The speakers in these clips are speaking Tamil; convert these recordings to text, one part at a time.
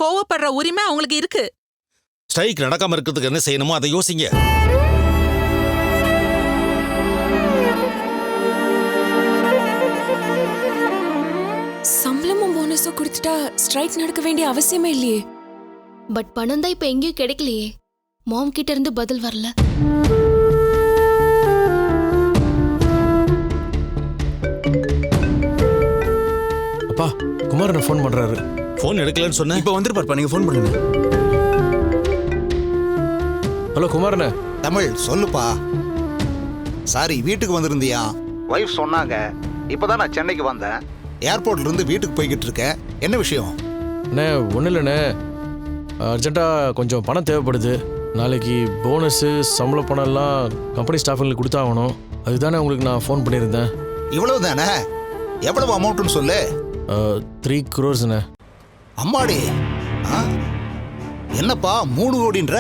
கோவப்படுற உரிமை அவங்களுக்கு இருக்கு. ஸ்ட்ரைக் நடக்காம இருக்கிறதுக்கு என்ன செய்யணுமோ அதை யோசிங்க. சம்பளமும் போனஸும் கொடுத்துட்டா ஸ்ட்ரைக் நடக்க வேண்டிய அவசியமே இல்லையே. பட் பணம் தான் இப்ப எங்கேயும் கிடைக்கலையே. மாம் கிட்ட இருந்து பதில் வரல. அப்பா, குமாரன் ஃபோன் பண்றாரு. ஃபோன் எடுக்கலன்னு சொன்னேன். இப்போ வந்துருப்பாருப்பா, நீங்க ஃபோன் பண்ணுங்க. ஹலோ குமாரண்ணே. தமிழ் சொல்லுப்பா. சாரி, வீட்டுக்கு வந்திருந்தியா? ஒய்ஃப் சொன்னாங்க. இப்போதான் நான் சென்னைக்கு வந்தேன். ஏர்போர்ட்ல இருந்து வீட்டுக்கு போய்கிட்டு இருக்கேன். என்ன விஷயம்? அண்ணே ஒன்றும் இல்லைண்ணே, அர்ஜென்ட்டாக கொஞ்சம் பணம் தேவைப்படுது. நாளைக்கு போனஸு சம்பள பணம் எல்லாம் கம்பெனி ஸ்டாஃபுங்களுக்கு கொடுத்தாகணும். அதுதானே உங்களுக்கு நான் ஃபோன் பண்ணியிருந்தேன். இவ்வளவு தானே? எவ்வளவு அமௌண்ட்னு சொல்லு. 3 crores. அம்மாடி, என்னப்பா 3 கோடின்ற?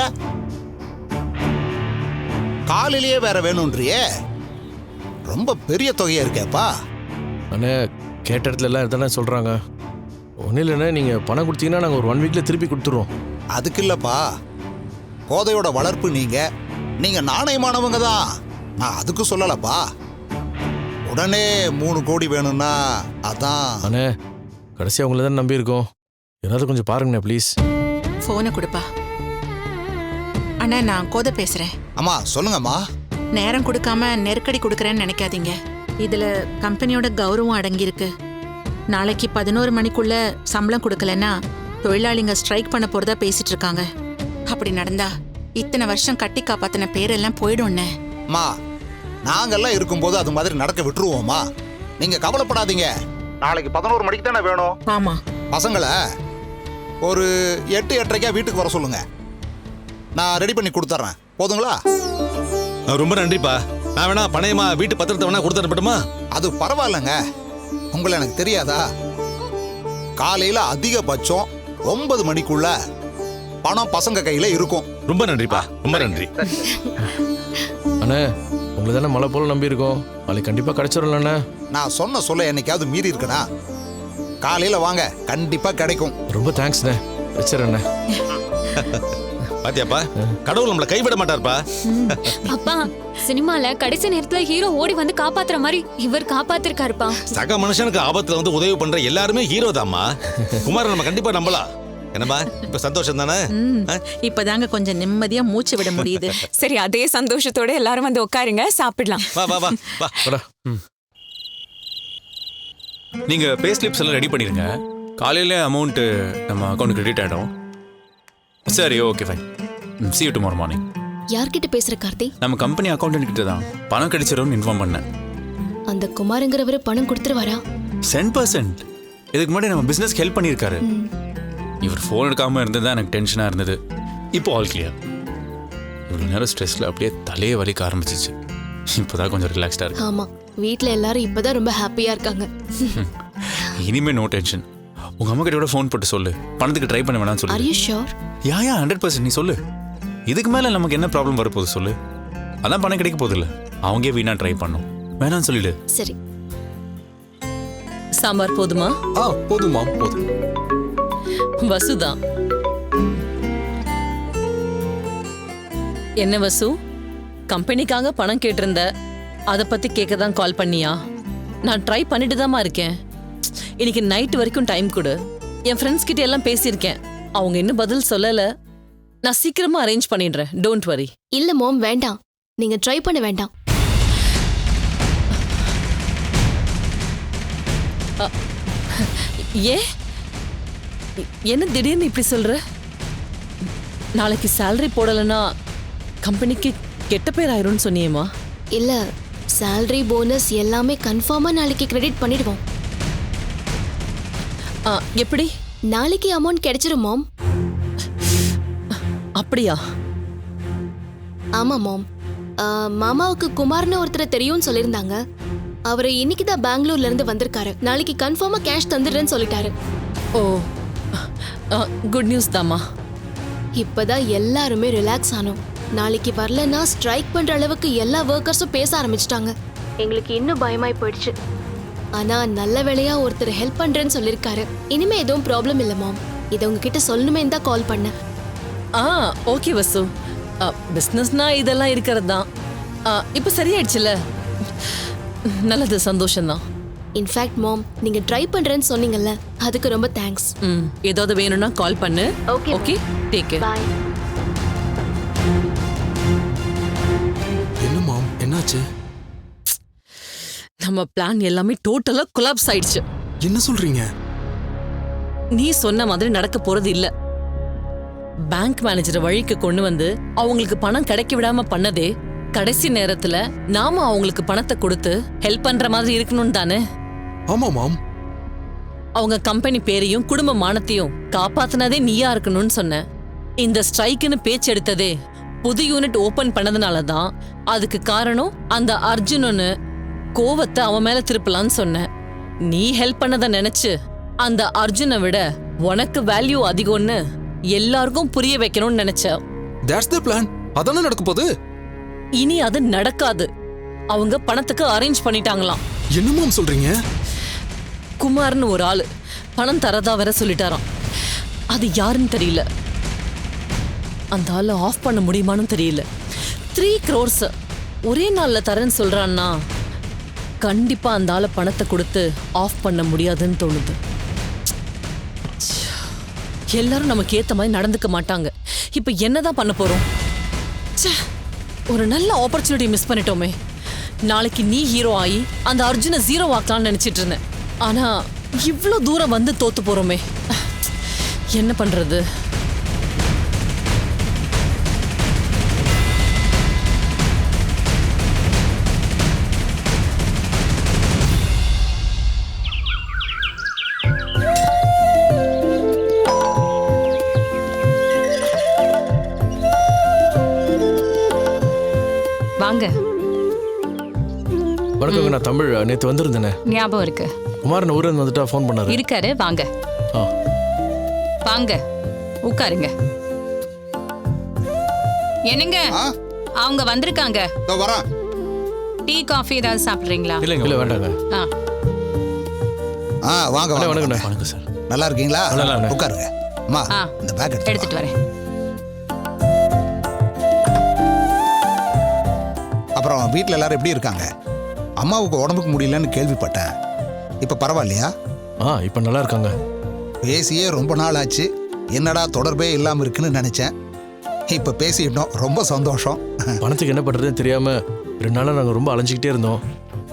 காலையிலேயே வேற வேணும்ன்றியே. ரொம்ப பெரிய தொகையா இருக்கேப்பா. அண்ணே கேட்ட இடத்துல எல்லாம் தானே சொல்கிறாங்க. ஒன்றும் இல்லைண்ணே, நீங்கள் பணம் கொடுத்தீங்கன்னா நாங்கள் ஒரு 1 weekல திருப்பி கொடுத்துருவோம். அதுக்கு இல்லப்பா, கோதையோட வளர்ப்பு நீங்க நாணயமானவங்க தான். நான் அதுக்கு சொல்லலப்பா. உடனே 3 கோடி வேணும்னா அதான். அண்ணே கடைசியாக உங்களை தான் நம்பியிருக்கோம். ஏதாவது கொஞ்சம் பாருங்கண்ணே ப்ளீஸ். போனை கொடுப்பா. அண்ணா, நான் கோதை பேசுறேன். அம்மா சொல்லுங்கம்மா. நேரம் கொடுக்காம நெருக்கடி கொடுக்கறேன்னு நினைக்காதீங்க. இதுல கம்பெனியோட கௌரவம் அடங்கியிருக்கு. நாளைக்கு 11 மணிக்குள்ள சம்பளம் கொடுக்கலன்னா தொழிலாளிங்க ஸ்ட்ரைக் பண்ண போறதா பேசிட்டு இருக்காங்க. அப்படி நடந்தா இத்தனை வருஷம் கட்டி காப்பாத்தின பேரெல்லாம் போயிடும்னே. அம்மா, நாங்கெல்லாம் இருக்கும்போது அது மாதிரி நடக்க விட்டுருவோமா? நீங்க கவலைப்படாதீங்க. நாளைக்கு 11 மணிக்கு தானே வேணும். ஆமா. பசங்களை ஒரு 8-8:30 வீட்டுக்கு வர சொல்லுங்க. நான் ரெடி பண்ணி கொடுத்துட்றேன். போதுங்களா? ரொம்ப நன்றிப்பா. நான் வேணா பணையமா வீட்டு பத்திரத்தை வேணா கொடுத்துடப்பட்டுமா? அது பரவாயில்லைங்க. உங்களை எனக்கு தெரியாதா? காலையில அதிகபட்சம் 9 மணிக்குள்ள பணம் பசங்க கையில இருக்கும். ரொம்ப நன்றிப்பா, ரொம்ப நன்றி. அண்ணே உங்களை தானே மழை போல நம்பியிருக்கோம். நாளைக்கு கண்டிப்பாக கிடைச்சிடலண்ணே. நான் சொன்ன சொல்ல என்னைக்காவது மீறி இருக்கனா? காலையில வாங்க, கண்டிப்பா கிடைக்கும். ரொம்ப தேங்க்ஸ்ண்ணே. வச்சிடறேண்ணே. பாத்தியாப்பா, கடவுள் நம்மளை கைவிட மாட்டார்ப்பா. அப்பா, சினிமால கடைசி நேரத்துல ஹீரோ ஓடி வந்து காப்பாத்துற மாதிரி இவர் காப்பாத்திருக்காருப்பா. சக மனுஷனுக்கு ஆபத்துல வந்து உதவி பண்ற எல்லாருமே ஹீரோ தாம்மா. குமாரன் நம்ம கண்டிப்பா நம்பலாம். என்னம்மா, இப்ப சந்தோஷம் தானே? இப்பதாங்க கொஞ்சம் நிம்மதியா மூச்சு விட முடியுது. சரி, அதே சந்தோஷத்தோட எல்லாரும் வந்து உட்காருங்க, சாப்பிடலாம். வா வா வா வா. நீங்க பே ஸ்லிப்ஸ் எல்லாம் ரெடி பண்ணிருங்க. காலையில அமௌண்ட் நம்ம அக்கௌண்ட் கிரெடிட் ஆயிடும். சரி, okay fine. see you tomorrow morning. யார்கிட்ட பேசுற கார்த்தி? நம்ம கம்பெனி அக்கௌண்டன்ட் கிட்ட தான் பணம் கிடைச்சிரும்னு இன்ஃபார்ம் பண்ணேன். அந்த குமாருங்கிறவரு பணம் கொடுத்துருவாரா? 100%. இதுக்கு முன்னாடி நம்ம பிசினஸ்க்கு ஹெல்ப் பண்ணியிருக்காரு. இவர் ஃபோன் எடுக்காம இருந்தது எனக்கு டென்ஷனாக இருந்தது. இப்போ ஆல் கிளியர். இவ்வளோ நேரம் ஸ்ட்ரெஸ்ல அப்படியே தலையே வலிக்க ஆரம்பிச்சிச்சு. இப்போதான் கொஞ்சம் ரிலாக்ஸ்டா இருக்கு. ஆமா, வீட்ல எல்லாரும் இப்பதான் ரொம்ப ஹாப்பியா இருக்காங்க. இனிமே நோ டென்ஷன். உங்க அம்மா கிட்ட கூட ஃபோன் போட்டு சொல்லு, பணத்துக்கு ட்ரை பண்ண வேணாம்னு சொல்லு. Are you sure? யா 100% நீ சொல்லு. இதுக்கு மேல நமக்கு என்ன ப்ராப்ளம் வரப்போகுது சொல்லு. அதான் பணம் கிடைக்க போகுது இல்ல, அவங்க வீணா ட்ரை பண்ணும். வேணாம்னு சொல்லிடு. சரி. சாம்பார் போதுமா? போதுமா, போதும். வசுதா. என்ன வசு, கம்பெனிக்காக பணம் கேட்டிருந்த, அதை பத்தி கேட்க தான் கால் பண்ணியா? நான் ட்ரை பண்ணிட்டு தாமா இருக்கேன். இன்னைக்கு நைட் வரைக்கும் டைம் கொடு. என் ஃப்ரெண்ட்ஸ் கிட்ட எல்லாம் பேசியிருக்கேன். அவங்க இன்னும் பதில் சொல்லல. நான் சீக்கிரமா அரேஞ்ச் பண்ணிடுறேன். Don't worry. இல்ல மாம், வேண்டாம். நீங்க ட்ரை பண்ண வேண்டாம். ஏன் என்ன திடீர்னு இப்படி சொல்ற? நாளைக்கு சேலரி போடலன்னா கம்பெனிக்கு கெட்ட பேர் ஆயிரும்னு சொன்னியேமா? இல்ல, சேலரி போனஸ் எல்லாமே கன்ஃபார்மா நாளைக்கு கிரெடிட் பண்ணிடுவோம். எப்படி? நாளைக்கு அமௌண்ட் கிடைச்சிரும் மாம். அப்படியா? ஆமா மாம். மாமாவுக்கு குமார்னு ஒருத்தர் தெரியும்னு சொல்லியிருந்தாங்க. அவரு இன்னைக்கு தான் பெங்களூர்ல இருந்து வந்திருக்காரு. நாளைக்கு கன்ஃபார்மா கேஷ் தந்துடுறேன்னு சொல்லிட்டாரு. ஓ, குட் நியூஸ் தாமா. இப்பதான் எல்லாருமே ரிலாக்ஸ் ஆனோம். நாளைக்கு வரலன்னா ஸ்ட்ரைக் பண்ற அளவுக்கு எல்லா ஒர்க்கர்ஸும் பேச ஆரம்பிச்சிட்டாங்க. எங்களுக்கு இன்னும் பயமாய் போயிடுச்சு. ஆனா நல்ல வேளையா ஒருத்தர் ஹெல்ப் பண்றேன்னு சொல்லிருக்காரு. இனிமே எதுவும் ப்ராப்ளம் இல்ல மாம். இதை உங்ககிட்ட சொல்லணுமே தான் கால் பண்ணேன். ஓகே வசு. பிஸ்னஸ்னா இதெல்லாம் இருக்கிறது தான். இப்போ சரியாயிடுச்சுல, நல்லது, சந்தோஷம்தான். இன்ஃபேக்ட் மாம், நீங்க ட்ரை பண்றேன்னு சொன்னீங்கல்ல, அதுக்கு ரொம்ப தேங்க்ஸ். ஏதாவது வேணும்னா கால் பண்ணு. Okay, okay, take care. Bye. என்ன மாம், என்னாச்சு? நம்ம பிளான் எல்லாமே டோட்டலா கொலாப்ஸ் ஆயிடுச்சு. என்ன சொல்றீங்க? நீ சொன்ன மாதிரி நடக்க போறது இல்ல. பேங்க் மேனேஜரை வழிக்கு கொண்டு வந்து அவங்களுக்கு பணம் கிடைக்க விடாம பண்ணதே கடைசி நேரத்துல நாம அவங்களுக்கு பணத்தை கொடுத்து ஹெல்ப் பண்ற மாதிரி இருக்கணும் தானே? ஆமா மாம். அவங்க கம்பெனி பேரையும் குடும்ப மானத்தையும் காப்பாத்தினதே நீயா இருக்கணும்னு சொன்ன. இந்த ஸ்ட்ரைக்குன்னு பேச்சு எடுத்ததே புது யூனிட் ஓபன் பண்ணதுனால தான். அதுக்கு காரணம் அந்த அர்ஜுனன்னு கோவத்தை அவன் மேல திருப்பலான்னு சொன்ன. நீ ஹெல்ப் பண்ணத நினைச்சு அந்த அர்ஜுனை விட உனக்கு வேல்யூ அதிகம்னு எல்லாருக்கும் புரிய வைக்கணும்னு நினைச்ச. That's the plan. அதானே நடக்க போகுது. இனி அது நடக்காது. அவங்க பணத்துக்கு அரேஞ்ச் பண்ணிட்டாங்களாம். என்ன மாம் சொல்றீங்க? குமார்னு ஒரு ஆளு பணம் தரதா வேற சொல்லிட்டாராம். அது யாருன்னு தெரியல. அந்த ஆளை ஆஃப் பண்ண முடியுமான்னு தெரியல. 3 crores ஒரே நாள்ல தரேன்னு சொல்றான்னா கண்டிப்பா அந்த ஆளை பணத்தை கொடுத்து ஆஃப் பண்ண முடியாதுன்னு தோணுது. எல்லாரும் நமக்கு ஏத்த மாதிரி நடந்துக்க மாட்டாங்க. இப்ப என்னதான் பண்ண போறோம்? ஒரு நல்ல ஆப்பர்ச்சுனிட்டி மிஸ் பண்ணிட்டோமே. நாளைக்கு நீ ஹீரோ ஆகி அந்த அர்ஜுனை 0 ஆக்கலாம்னு நினைச்சிட்டு இருந்தேன். ஆனா இவ்ளோ தூரம் வந்து தோத்து போறோமே. என்ன பண்றது? வாங்க. வணக்கங்க, நான் தமிழ். நேற்று வந்திருந்தேனே. ஞாபகம் இருக்கு. குமாரன் ஊரில் வந்துட்டா ஃபோன் பண்ணாரு. இருக்காரு, வாங்க. வாங்க, உட்காருங்க. என்னங்க, அவங்க வந்திருக்காங்க. டீ காஃபி ஏதாவது சாப்பிட்றீங்களா? இல்லை வேண்டாங்க. வாங்க வணக்கண்ணே. வணக்கம் சார். நல்லா இருக்கீங்களா? நல்லா இருக்கேன். உட்காருங்க. அம்மா, இந்த பேக் எடுத்துட்டு வரேன். அப்புறம் வீட்டில் எல்லாரும் எப்படி இருக்காங்க? அம்மாவுக்கு உடம்புக்கு முடியலன்னு கேள்விப்பட்டேன். இப்போ பரவாயில்லையா? இப்போ நல்லா இருக்காங்க. பேசியே ரொம்ப நாள் ஆச்சு. என்னடா தொடர்பே இல்லாமல் இருக்குன்னு நினச்சேன். இப்போ பேசிட்டோம். ரொம்ப சந்தோஷம். பணத்துக்கு என்ன பண்ணுறதுன்னு தெரியாமல் 2 நாளாக நாங்கள் ரொம்ப அலைஞ்சிக்கிட்டே இருந்தோம்.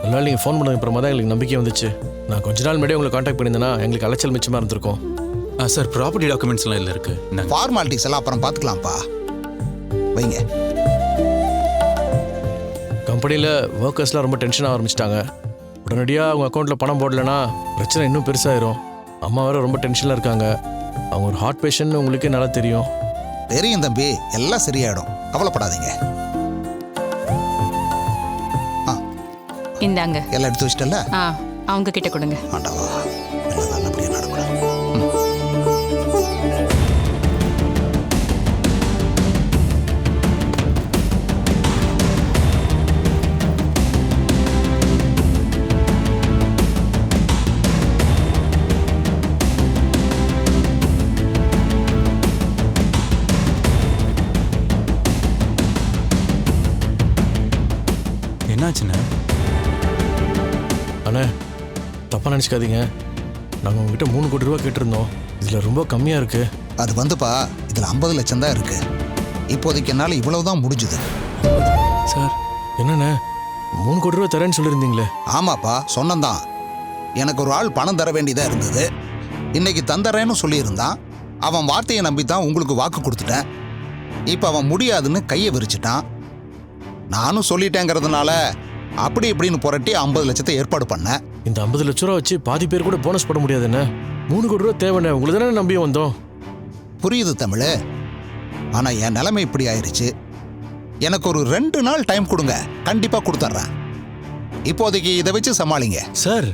அதனால் நீங்கள் ஃபோன் பண்ணது அப்புறமா தான் எங்களுக்கு நம்பிக்கை வந்துச்சு. நான் கொஞ்ச நாள் முன்னாடி உங்களை காண்டாக்ட் பண்ணியிருந்தேன்னா எங்களுக்கு அலைச்சல் மிச்சமாக இருந்திருக்கும். சார், ப்ராப்பர்ட்டி டாக்குமெண்ட்ஸ்லாம் இல்லை இருக்கு. ஃபார்மாலிட்டிஸ் எல்லாம் அப்புறம் பார்த்துக்கலாம்ப்பா. வைங்க. கம்பெனியில் ஒர்க்கர்ஸ்லாம் ரொம்ப டென்ஷனாக ஆரம்பிச்சிட்டாங்க. உடனடியாக அவங்க அக்கௌண்ட்டில் பணம் போடலைன்னா பிரச்சனை இன்னும் பெருசாயிரும். அம்மா வேறு ரொம்ப டென்ஷனில் இருக்காங்க. அவங்க ஒரு ஹார்ட் பேஷண்ட்னு உங்களுக்கே நல்லா தெரியும். தெரியும் தம்பி, எல்லாம் சரியாயிடும், கவலைப்படாதீங்க. இந்தாங்க. எல்லாம் எடுத்து வச்சிட்டல? அவங்க கிட்ட கொடுங்க. ஆண்டவா, எல்லாம் நல்லபடியாக நடக்கணும். என்னாச்சுண்ணே? அண்ணே, தப்பாக நினச்சிக்காதீங்க. நாங்கள் உங்ககிட்ட 3 கோடி ரூபா கேட்டிருந்தோம். இதில் ரொம்ப கம்மியாக இருக்குது. அது வந்துப்பா, இதில் 50 லட்சம் தான் இருக்கு. இப்போதைக்கு என்னால் இவ்வளவு தான் முடிஞ்சுது. சார், என்னண்ணே 3 கோடி ரூபா தரேன்னு சொல்லியிருந்தீங்களே? ஆமாப்பா, சொன்னந்தான். எனக்கு ஒரு ஆள் பணம் தர வேண்டியதாக இருந்தது. இன்னைக்கு தந்துறேன்னு சொல்லியிருந்தான். அவன் வார்த்தையை நம்பி தான் உங்களுக்கு வாக்கு கொடுத்துட்டேன். இப்போ அவன் முடியாதுன்னு கையை விரிச்சிட்டான். நானும் சொல்லிட்டேங்கிறதுனால அப்படி இப்படின்னு புரட்டி 50 லட்சத்தை ஏற்பாடு பண்ணேன். இந்த 50 லட்ச ரூபா வச்சு பாதி பேர் கூட போனஸ் போட முடியாதுண்ணே. 3 கோடி ரூபா தேவைண்ணே. உங்களுக்கு தானே நம்பி வந்தோம். புரியுது தமிழ். ஆனால் என் நிலைமை இப்படி ஆயிடுச்சு. எனக்கு ஒரு 2 நாள் டைம் கொடுங்க, கண்டிப்பாக கொடுத்துட்றேன். இப்போதைக்கு இதை வச்சு சமாளிங்க. சார்,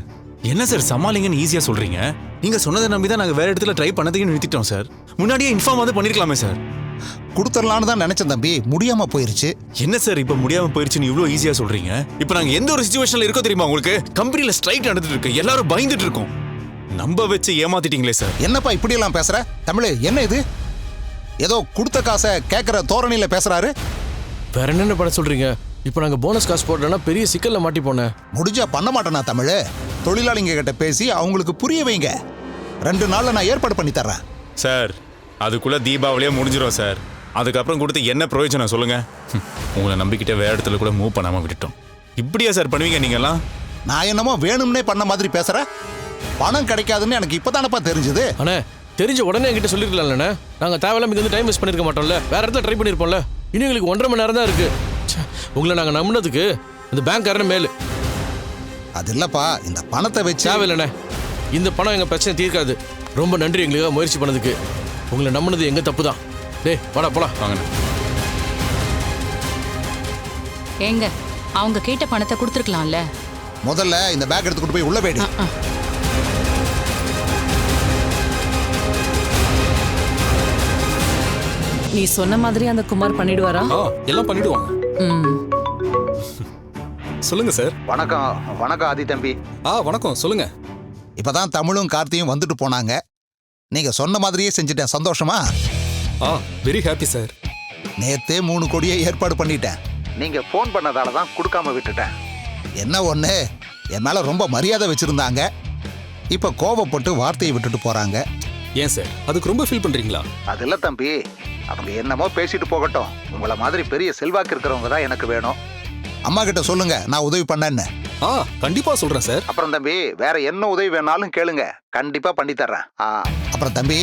என்ன சார் சமாளிங்கன்னு ஈஸியாக சொல்கிறீங்க? நீங்கள் சொன்னதை நம்பி தான் நாங்கள் வேறு இடத்துல ட்ரை பண்ணதுக்கு நிறுத்திட்டோம் சார். முன்னாடியே இன்ஃபார்ம் வந்து பண்ணியிருக்கலாமே சார். கொடுத்துடலான்னு தான் நினைச்சேன் தம்பி, முடியாம போயிருச்சு. என்ன சார் இப்போ முடியாம போயிருச்சுன்னு இவ்வளோ ஈஸியா சொல்றீங்க? இப்போ நாங்க எந்த ஒரு சிச்சுவேஷன்ல இருக்கோம் தெரியுமா உங்களுக்கு? கம்பெனில ஸ்ட்ரைக் நடந்துட்டு இருக்கு, எல்லாரும் பயந்துட்டு இருக்கோம். நம்ப வச்சு ஏமாத்திட்டீங்களே சார். என்னப்பா இப்படியெல்லாம் பேசுற? தமிழ் என்ன இது? ஏதோ கொடுத்த காசை கேட்குற தோரணையில பேசுறாரு. வேற என்னென்ன பண்ண சொல்றீங்க? இப்போ நாங்க போனஸ் காசு போடுறோன்னா பெரிய சிக்கல்ல மாட்டி போனேன். முடிஞ்சா பண்ண மாட்டேனா தமிழ்? தொழிலாளிங்க கிட்ட பேசி அவங்களுக்கு புரிய வைங்க. 2 நாள்ல நான் ஏற்பாடு பண்ணி தர்றேன். சார் அதுக்குள்ள தீபாவளியே முடிஞ்சிடும் சார். அதுக்கப்புறம் கொடுத்து என்ன பிரயோஜனம் சொல்லுங்க? உங்களை நம்பிக்கிட்டே வேற இடத்துல கூட மூவ் பண்ணாம விட்டுட்டோம். இப்படியா சார் பண்ணுவீங்க நீங்கெல்லாம்? நான் என்னமோ வேணும்னே பண்ண மாதிரி பேசுறேன். பணம் கிடைக்காதுன்னு எனக்கு இப்பதானப்பா தெரிஞ்சது. அண்ணே தெரிஞ்ச உடனே என்கிட்ட சொல்லிருக்கலாம்லண்ணே. நாங்க தேவையில்லாம இது வந்து டைம் வேஸ்ட் பண்ணிருக்க மாட்டோம்ல. வேற இடத்துல ட்ரை பண்ணிருப்போம்ல. இன்னும் எங்களுக்கு 1.5 மணி நேரம் தான் இருக்கு. உங்களை நாங்க நம்பினதுக்கு இந்த பேங்க்காரனே மேலு. அது இல்லப்பா, இந்த பணத்தை வச்சு தேவையில்லைண்ணே. இந்த பணம் எங்க பிரச்சனை தீர்க்காது. ரொம்ப நன்றி எங்களுக்காக முயற்சி பண்ணதுக்கு. உங்களை நம்பினது எங்க தப்பு தான். டேய் வாடா போலாம். வாங்கண்ணே. ஏங்க அவங்க கேட்ட பணத்தை கொடுத்துருக்கலாம்ல. முதல்ல இந்த பேக் எடுத்து கொண்டு போய் உள்ள போயிடு. நீ சொன்ன மாதிரி அந்த குமார் பண்ணிடுவாரா? எல்லாம் பண்ணிடுவாங்க. சொல்லுங்க சார். வணக்கம். வணக்கம் ஆதி தம்பி. வணக்கம் சொல்லுங்க. இப்பதான் தமிழும் கார்த்தியும் வந்துட்டு போனாங்க. நீங்க சொன்ன மாதிரியே செஞ்சுட்டேன். சந்தோஷமா? Very happy sir. நேத்தே 3 கோடியை ஏற்பாடு பண்ணிட்டேன். நீங்க போன் பண்ணதால தான் கொடுக்காம விட்டுட்டேன். என்ன ஒண்ணு, என் மேல ரொம்ப மரியாதை வச்சிருந்தாங்க. இப்ப கோபப்பட்டு வார்த்தையை விட்டுட்டு போறாங்க. ஏன் சார் அதுக்கு ரொம்ப ஃபீல் பண்றீங்களா? அது இல்ல தம்பி, அவங்க என்னமோ பேசிட்டு போகட்டும். உங்களை மாதிரி பெரிய செல்வாக்கு இருக்கிறவங்க தான் எனக்கு வேணும். அம்மா கிட்ட சொல்லுங்க நான் உதவி பண்ணேன்னு. கண்டிப்பா சொல்றேன் சார். அப்புறம் தம்பி வேற என்ன உதவி வேணாலும் கேளுங்க, கண்டிப்பா பண்ணி தர்றேன். அப்புறம் தம்பி,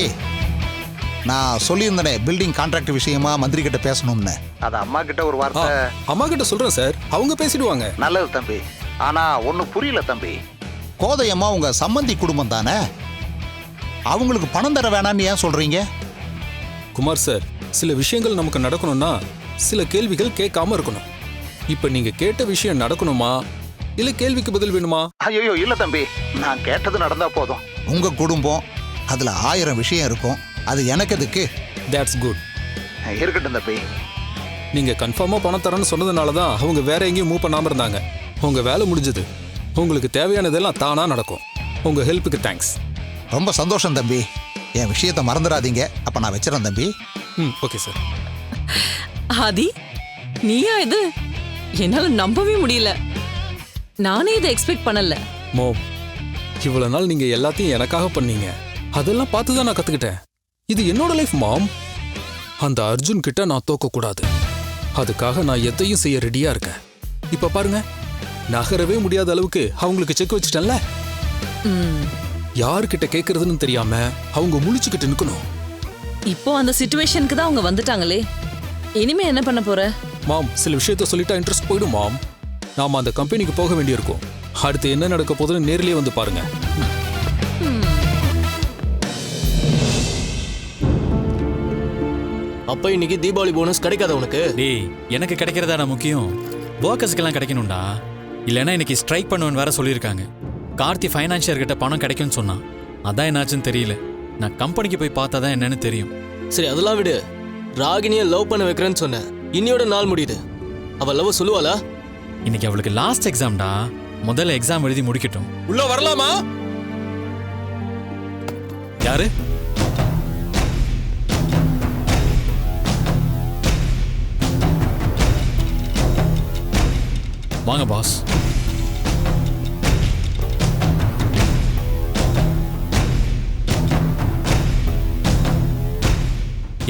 நான் சொல்லியிருந்தேனே பில்டிங் கான்ட்ராக்ட் விஷயமா மந்திரி கிட்ட பேசணும்னு. அது அம்மா கிட்ட ஒரு வார்த்தை. அம்மா கிட்ட சொல்றேன் சார், அவங்க பேசிடுவாங்க. நல்லது தம்பி. ஆனா ஒண்ணு புரியல தம்பி, கோதையம்மா உங்க சம்பந்தி குடும்பம் தானே, அவங்களுக்கு பணம் தர வேணான்னு ஏன் சொல்றீங்க? குமார் சார், சில விஷயங்கள் நமக்கு நடக்கணும்னா சில கேள்விகள் கேட்காம இருக்கணும். இப்ப நீங்க கேட்ட விஷயம் நடக்கணுமா இல்ல கேள்விக்கு பதில் வேணுமா? ஐயோ இல்ல தம்பி, நான் கேட்டது நடந்தா போதும். உங்க குடும்பம், அதுல 1000 விஷயம் இருக்கும். அது எனக்கு எதுக்கு? That's good. இருக்கட்டும் தம்பி. நீங்க கன்ஃபார்மா பணம் தரேன்னு சொன்னதுனால தான் அவங்க வேற எங்கேயும் மூவ் பண்ணாம இருந்தாங்க. உங்க வேலை முடிஞ்சது. உங்களுக்கு தேவையானதெல்லாம் தானா நடக்கும். உங்க ஹெல்ப்புக்கு தேங்க்ஸ். ரொம்ப சந்தோஷம் தம்பி. என் விஷயத்தை மறந்துடாதீங்க. அப்ப நான் வச்சிடறேன் தம்பி. Okay sir. ஆதி, நீயா இது? என்னால நம்பவே முடியல. நானே இதை எக்ஸ்பெக்ட் பண்ணல. மோம், இவ்வளவு நாள் நீங்க எல்லாத்தையும் எனக்காக பண்ணீங்க. அதெல்லாம் பார்த்து தான் நான் கத்துக்கிட்டேன். இது என்னோட லைஃப் மாம். அந்த அர்ஜுன் கிட்ட நான் தோக்க கூடாது. அதுக்காக நான் எதையும் செய்ய ரெடியா இருக்கேன். இப்ப பாருங்க, நகரவே முடியாத அளவுக்கு அவங்களுக்கு செக் வச்சுட்டேன்ல. யாருக்கிட்ட கேட்கறதுன்னு தெரியாம அவங்க முழிச்சுக்கிட்டு நிக்கணும். இப்போ அந்த சிச்சுவேஷனுக்கு தான் அவங்க வந்துட்டாங்களே. இனிமே என்ன பண்ண போற? மாம், சில விஷயத்த சொல்லிட்டா இன்ட்ரெஸ்ட் போயிடும் மாம். நாம அந்த கம்பெனிக்கு போக வேண்டியிருக்கும். அடுத்து என்ன நடக்க போகுதுன்னு நேர்லயே வந்து பாருங்க. அப்ப இன்னைக்கு தீபாவளி போனஸ் கிடைக்காத உனக்கு? டேய், எனக்கு கிடைக்கிறதா முக்கியம். ஒர்க்கர்ஸ்க்கெல்லாம் கிடைக்கணும்டா. இல்லைன்னா இன்னைக்கு ஸ்ட்ரைக் பண்ணுவேன்னு வேற சொல்லியிருக்காங்க. கார்த்தி ஃபைனான்சியர் கிட்ட பணம் கிடைக்கும்னு சொன்னான். அதான் என்னாச்சுன்னு தெரியல. நான் கம்பெனிக்கு போய் பார்த்தா தான் என்னன்னு தெரியும். சரி அதெல்லாம் விடு. ராகினியை லவ் பண்ண வைக்கிறேன்னு சொன்ன. இன்னையோட நாள் முடியுது. அவ லவ் சொல்லுவாளா? இன்னைக்கு அவளுக்கு லாஸ்ட் எக்ஸாம்டா. முதல்ல எக்ஸாம் எழுதி முடிக்கட்டும். உள்ள வரலாமா? யாரு? வாங்க பாஸ்.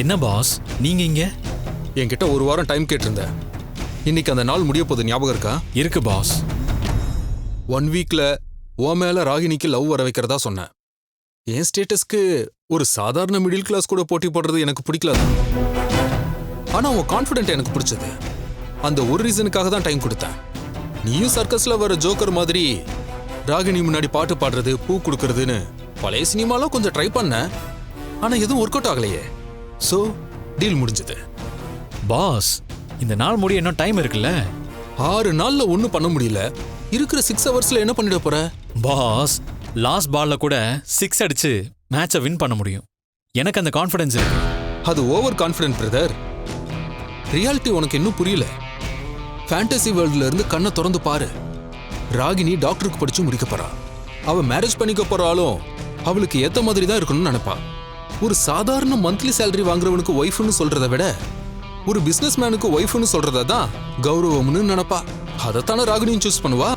என்ன பாஸ் நீங்க இங்க? என்கிட்ட ஒரு வாரம் டைம் கேட்டிருந்த. இன்னைக்கு அந்த நாள் முடிய போகுது, ஞாபகம் இருக்கா? இருக்கு பாஸ். 1 வீக்ல ஓ மேல ராகினிக்கு லவ் வர வைக்கிறதா சொன்னேன். என் ஸ்டேட்டஸ்க்கு ஒரு சாதாரண மிடில் கிளாஸ் கூட போட்டி போடுறது எனக்கு பிடிக்கல தான். ஆனா உன் கான்ஃபிடென்ட் எனக்கு பிடிச்சது. அந்த ஒரு ரீசனுக்காக தான் டைம் கொடுத்தேன். நீயும் சர்க்கஸ்ல வர ஜோக்கர் மாதிரி ராகினி முன்னாடி பாட்டு பாடுறது, பூ கொடுக்கறதுன்னு பழைய சினிமாலாம் கொஞ்சம் ட்ரை பண்ண. ஆனா எதுவும் ஒர்க் அவுட் ஆகலையே. சோ டீல் முடிஞ்சது. பாஸ், இந்த நாள் முடிய இன்னும் டைம் இருக்குல்ல? 6 நாள்ல ஒன்னும் பண்ண முடியல. இருக்கிற 6 ஹவர்ஸ்ல என்ன பண்ணிட போற? பாஸ், லாஸ்ட் பால்ல கூட 6 அடிச்சு மேட்சை வின் பண்ண முடியும். எனக்கு அந்த கான்ஃபிடன்ஸ் இருக்கு. அது ஓவர் கான்ஃபிடென்ட் பிரதர். ரியாலிட்டி உனக்கு இன்னும் புரியல. ஃபேண்டசி வேர்ல்ட்ல இருந்து கண்ணை திறந்து பாரு. ராகினி டாக்டருக்கு படிச்சு முடிக்க போறா. அவ மேரேஜ் பண்ணிக்க போறாலும் அவளுக்கு ஏத்த மாதிரி தான் இருக்கணும்னு நினைப்பா. ஒரு சாதாரண மந்த்லி சேலரி வாங்குறவனுக்கு ஒய்ஃப்னு சொல்றதை விட ஒரு பிசினஸ் மேனுக்கு ஒய்ஃப்னு சொல்றத தான் கௌரவம்னு நினைப்பா. அதைத்தானே ராகினியும் சூஸ் பண்ணுவா.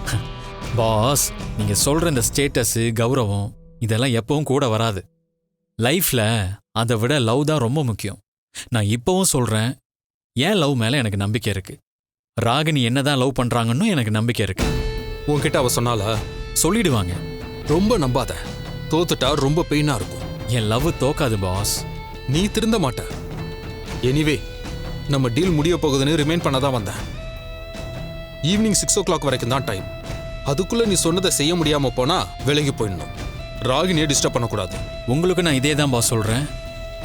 பாஸ், நீங்க சொல்ற இந்த ஸ்டேட்டஸ், கௌரவம் இதெல்லாம் எப்பவும் கூட வராது. லைஃப்ல அதை விட லவ் தான் ரொம்ப முக்கியம். நான் இப்பவும் சொல்றேன், ஏன் லவ் மேல எனக்கு நம்பிக்கை இருக்கு. ராகினி என்னதான் லவ் பண்றாங்கன்னு எனக்கு நம்பிக்கை இருக்கு. உன்கிட்ட அவ சொன்னாலா? சொல்லிடுவாங்க. ரொம்ப நம்பாத, தோத்துட்டா ரொம்ப பெயினா இருக்கும். என் லவ் தோக்காது பாஸ். நீ திருந்த மாட்ட. எனிவே, நம்ம டீல் முடிய போகுதுன்னு ரிமைண்ட் பண்ணதான் வந்தேன். ஈவினிங் 6 o'clock வரைக்கும் தான் டைம். அதுக்குள்ள நீ சொன்னதை செய்ய முடியாம போனா விலகி போயிடணும். ராகினியை டிஸ்டர்ப் பண்ணக்கூடாது. உங்களுக்கு நான் இதே தான் பாஸ் சொல்றேன்.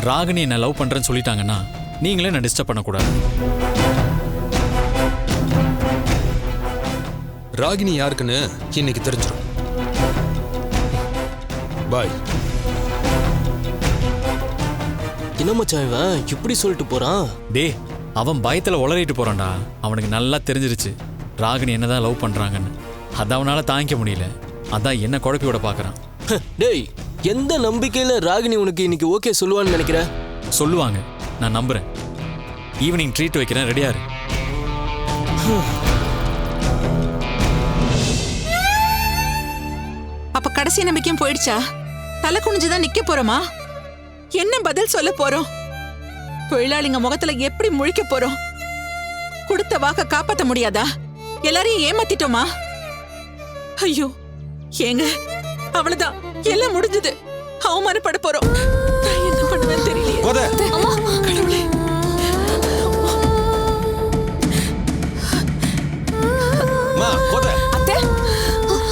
ராகினி என்ன லவ் பண்றேன்னு சொல்லிட்டாங்கன்னா நீங்களே நான் டிஸ்டர்ப் பண்ணக்கூடாது. ராகினி யாருக்குன்னு இன்னைக்கு தெரிஞ்சிடும். பாய். என்ன மச்சான் இவன் இப்படி சொல்லிட்டு போறான்? டே, அவன் பயத்துல உளறிட்டு போறான்டா. அவனுக்கு நல்லா தெரிஞ்சிருச்சு ராகினி என்னதான் லவ் பண்றாங்கன்னு. அதை அவனால தாங்கிக்க முடியல. அதான் என்ன குழப்பி விட பாக்குறான். டேய், எந்த நம்பிக்கையில ராகினி உனக்கு இன்னைக்கு ஓகே சொல்லுவான்னு நினைக்கிற? சொல்லுவாங்க, நான் நம்புறேன். ஈவினிங் ட்ரீட் வைக்கிறேன், ரெடியா இரு. அப்ப கடைசி நம்பிக்கையும் போயிடுச்சா? தலை குனிஞ்சுதான் நிக்க போறோமா? என்ன பதில் சொல்ல போறோம்? தொழிலாளிங்க முகத்துல எப்படி முழிக்க போறோம்? கொடுத்த வாக்க காப்பாத்த முடியாதா? எல்லாரையும் ஏமாத்திட்டோமா? ஐயோ, ஏங்க, அவ்வளவுதான், எல்லாம் முடிஞ்சது. அவமானப்பட போறோம். நான் என்ன பண்ணுவேன்னு தெரியலையே. கடவுளே.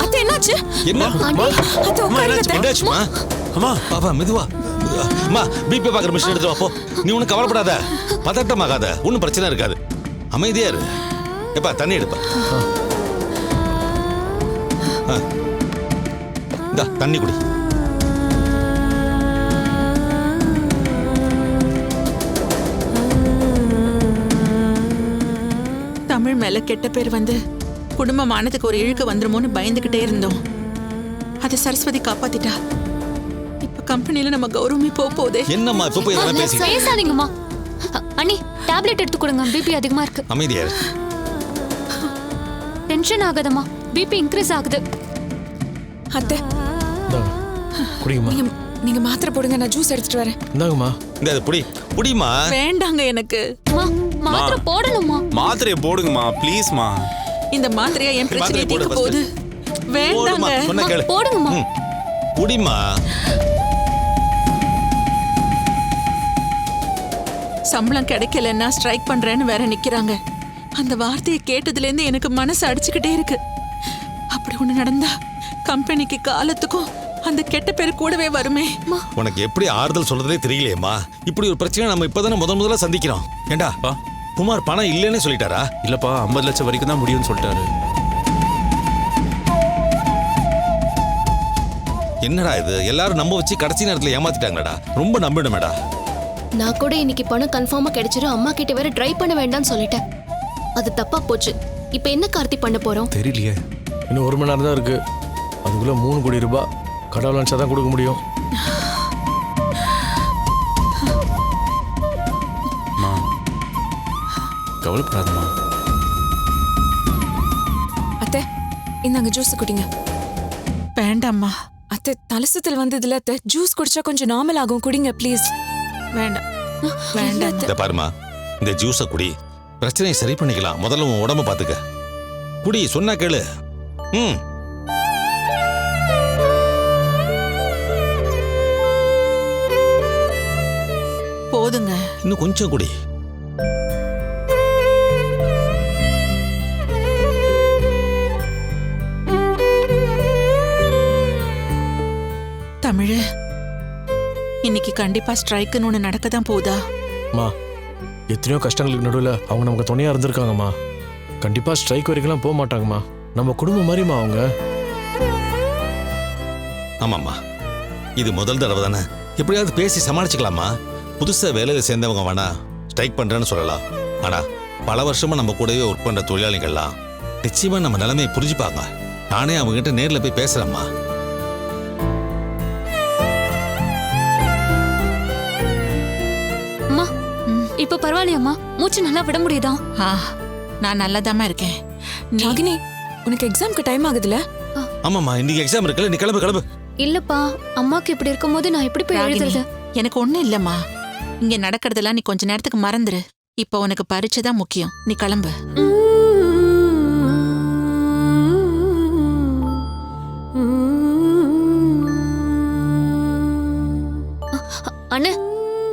அத்தை, என்னாச்சு? என்னாச்சுமா? அம்மா, பாப்பா மெதுவா. அம்மா, பிபி பாக்குற மிஷின் எடுத்து வா போ. நீ ஒன்னும் கவலைப்படாத, பதட்டமாகாத, ஒன்னும் பிரச்சனை இருக்காது. அமைதியா இரு. எப்பா தண்ணி எடுப்பா. இந்தா தண்ணி குடி. தமிழ் மேல கெட்ட பேர் வந்து குடும்பமானதுக்கு ஒரு இழுக்கு வந்துருமோன்னு பயந்துகிட்டே இருந்தோம். அதை சரஸ்வதி காப்பாத்திட்டா. இப்ப கம்பெனில நம்ம கௌரவமே போகுதே. என்னம்மா இப்ப போய் இதெல்லாம் பேசி பேசாதீங்கம்மா. அண்ணி, டேப்லெட் எடுத்து கொடுங்க, பிபி அதிகமா இருக்கு. அமைதியா இரு. டென்ஷன் ஆகாதம்மா, பிபி இன்க்ரீஸ் ஆகுது. அத்தை, குடிங்கம்மா. நீங்க மாத்திரை போடுங்க, நான் ஜூஸ் எடுத்துட்டு வரேன். இந்தாங்கம்மா. இந்த புடி புடிமா. வேண்டாங்க எனக்கு. மாத்திரை போடணுமா? மாத்திரையை போடுங்கம்மா, ப்ளீஸ்மா. இந்த மாத்திரையா என் பிரச்சனையை தீர்க்க போகுது? வேண்டாங்க. சொன்ன கேளு. போடுங்கம்மா. குடிமா. சம்பளம் கிடைக்கலன்னா ஸ்ட்ரைக் பண்றேன்னு வேற நிக்கிறாங்க. அந்த வார்த்தையை கேட்டதுல இருந்து எனக்கு மனசு அடிச்சுக்கிட்டே இருக்கு. அப்படி ஒண்ணு நடந்தா கம்பெனிக்கு காலத்துக்கும் அந்த கெட்ட பேர் கூடவே வருமே. உனக்கு எப்படி ஆறுதல் சொல்றதே தெரியலையேம்மா. இப்படி ஒரு பிரச்சனை நம்ம இப்பதானே முதல்ல சந்திக்கிறோம். ஏண்டா குமார் பணம் இல்லைன்னு சொல்லிட்டாரா? இல்லப்பா, 50 லட்சம் வரைக்கும் தான் முடியும்னு சொல்லிட்டாரு. என்னடா இது, எல்லாரும் நம்ப வச்சு கடைசி நேரத்துல ஏமாத்திட்டாங்கடா. ரொம்ப நம்பிடுமேடா. நான் கூட இன்னைக்கு பணம் கன்ஃபார்மா கிடைச்சிரும், அம்மா கிட்ட வேற ட்ரை பண்ண வேண்டாம்னு சொல்லிட்டேன். அது தப்பா போச்சு. இப்போ என்ன கார்த்தி பண்ண போறோம்? தெரியலையே. இன்னும் 1 மணி நேரம் தான் இருக்கு. அதுக்குள்ள 3 கோடி ரூபாய் கடவுள் நினைச்சா தான் கொடுக்க முடியும். கவலைப்படாதம்மா. அத்தை, இந்தாங்க ஜூஸ் குடிங்க. வேண்டாம்மா. அத்தை, தலசத்தில் வந்ததுல அத்தை, ஜூஸ் குடிச்சா கொஞ்சம் நார்மல் ஆகும், குடிங்க ப்ளீஸ். வேண்டாம் வேண்டாம். இத பாருமா, இந்த ஜூஸை குடி. பிரச்சனையை சரி பண்ணிக்கலாம். முதல்ல உன் உடம்ப பாத்துக்க. குடி, சொன்னா கேளு. போதுங்க, இன்னும் கொஞ்சம் குடி. தமிழ், இன்னைக்கு கண்டிப்பா ஸ்ட்ரைக்குன்னு ஒண்ணு நடக்க தான் போதா? அம்மா, எத்தனையோ கஷ்டங்களுக்கு நடுவில் அவங்க நமக்கு துணையா இருந்திருக்காங்கம்மா. கண்டிப்பா ஸ்ட்ரைக் வரைக்கும் போக மாட்டாங்கம்மா. நம்ம குடும்பம் மாதிரிமா அவங்க. ஆமாம்மா, இது முதல் தடவை தானே. எப்படியாவது பேசி சமாளிச்சுக்கலாமா? புதுசா வேலையில சேர்ந்தவங்க வேணா ஸ்ட்ரைக் பண்றேன்னு சொல்லலாம். ஆனா பல வருஷமா நம்ம கூடவே ஒர்க் பண்ற தொழிலாளிகள்லாம் நிச்சயமா நம்ம நிலைமையை புரிஞ்சுப்பாங்க. நானே அவங்க கிட்ட நேர்ல போய் பேசுறேம்மா. இப்ப பரவாயில்லையாம்மா? மூச்சு நல்லா விட முடியுதா? ஆ நான் நல்லாதாம்மா இருக்கேன். ராகினி உனக்கு எக்ஸாம்க்கு டைம் ஆகுதுல? ஆமாம்மா, இன்னைக்கு எக்ஸாம் இருக்குல்ல, நீ கிளம்பு கிளம்பு. இல்லப்பா, அம்மாக்கு இப்படி இருக்கும்போது நான் எப்படி போய் ராகினி, எழுதுறது? எனக்கு ஒண்ணும் இல்லம்மா. இங்க நடக்கிறதெல்லாம் நீ கொஞ்ச நேரத்துக்கு மறந்துரு. இப்போ உனக்கு பரீட்சை தான் முக்கியம். நீ கிளம்பு. அண்ணே,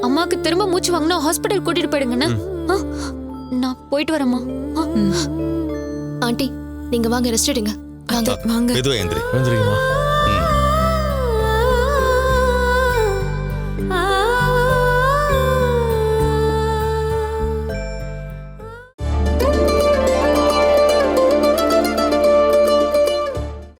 அம்மாக்கு திரும்ப மூச்சு வாங்கினா ஹாஸ்பிட்டல் கூட்டிட்டு போயிடுங்கண்ணே. நான் போயிட்டு வரேம்மா. ஆண்டி நீங்க வாங்க, ரெஸ்ட் எடுங்க. வாங்க வாங்க. மெதுவா எந்திரி. வந்துருங்கம்மா.